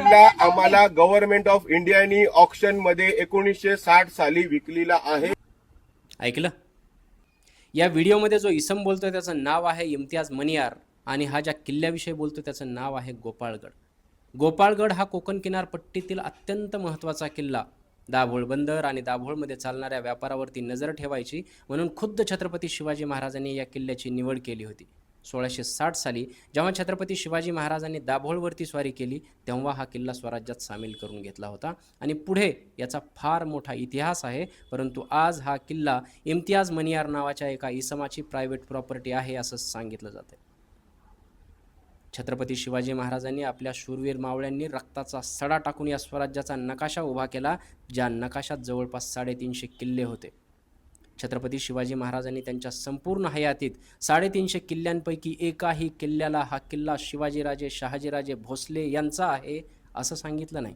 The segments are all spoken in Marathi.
किल्ला आम्हाला गव्हर्नमेंट ऑफ इंडियानी ऑक्शन मध्ये 1960 साली विकलेला आहे. ऐकलं? या व्हिडिओमध्ये जो इसम बोलतोय त्याचं नाव आहे इम्तियाज मनियार आणि हा ज्या किल्ल्याविषयी बोलतो त्याचं नाव आहे गोपाळगड. गोपाळगड हा कोकण किनारपट्टीतील अत्यंत महत्त्वाचा किल्ला. दाभोळ बंदर आणि दाभोळमध्ये चालणाऱ्या व्यापारावरती नजर ठेवायची म्हणून खुद्द छत्रपती शिवाजी महाराजांनी या किल्ल्याची निवड केली होती. 1660 साली जेव्हा छत्रपती शिवाजी महाराजांनी दाभोळवरती स्वारी केली तेव्हा हा किल्ला स्वराज्यात सामील करून घेतला होता आणि पुढे याचा फार मोठा इतिहास आहे. परंतु आज हा किल्ला इम्तियाज मनियार नावाच्या एका इसमाची प्रायव्हेट प्रॉपर्टी आहे असं सांगितलं जातं. छत्रपती शिवाजी महाराजांनी आपल्या शूरवीर मावळ्यांनी रक्ताचा सडा टाकून या स्वराज्याचा नकाशा उभा केला, ज्या नकाशात जवळपास 350 किल्ले होते. छत्रपती शिवाजी महाराजांनी त्यांच्या संपूर्ण हयातीत 350 किल्ल्यांपैकी एकाही किल्ल्याला हा किल्ला शिवाजीराजे शहाजीराजे भोसले यांचा आहे असं सांगितलं नाही,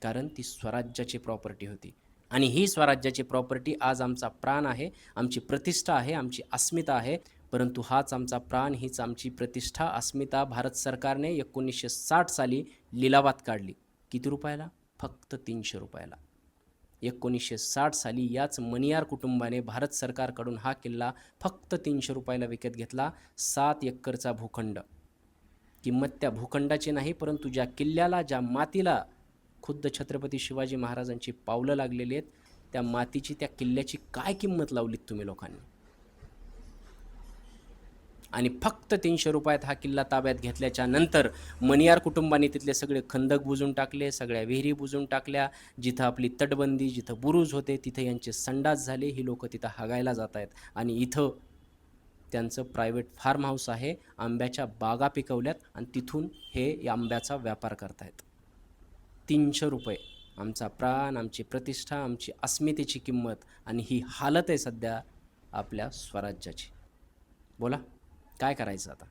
कारण ती स्वराज्याची प्रॉपर्टी होती. आणि ही स्वराज्याची प्रॉपर्टी आज आमचा प्राण आहे, आमची प्रतिष्ठा आहे, आमची अस्मिता आहे. परंतु हाच आमचा प्राण, हीच आमची प्रतिष्ठा अस्मिता भारत सरकारने 1960 साली लिलावात काढली. किती रुपयाला? फक्त 300 रुपयाला. 1960 साली याच मनियार कुटुंबाने भारत सरकारकडून हा किल्ला फक्त 300 रुपयाला विकत घेतला. 7 एकरचा भूखंड. किंमत त्या भूखंडाची नाही, परंतु ज्या किल्ल्याला, ज्या मातीला खुद्द छत्रपती शिवाजी महाराजांची पावलं लागलेली आहेत त्या मातीची, त्या किल्ल्याची काय किंमत लावलीत तुम्ही लोकांनी. आणि फक्त 300 रुपयात हा किल्ला ताब्यात घेतल्याच्या नंतर मनियार कुटुंबाने तिथले सगळे खंदक बुजून टाकले, सगळ्या विहिरी बुजून टाकल्या. जिथं आपली तटबंदी, जिथं बुरुज होते तिथं यांचे संडास झाले. ही लोकं तिथं हागायला जात आहेत आणि इथं त्यांचं प्रायव्हेट फार्म हाऊस आहे. आंब्याच्या बागा पिकवल्यात आणि तिथून हे आंब्याचा व्यापार करतायत. 300 रुपये. आमचा प्राण, आमची प्रतिष्ठा, आमची अस्मितेची किंमत आणि ही हालत आहे सध्या आपल्या स्वराज्याची. बोला काय करायचं आता.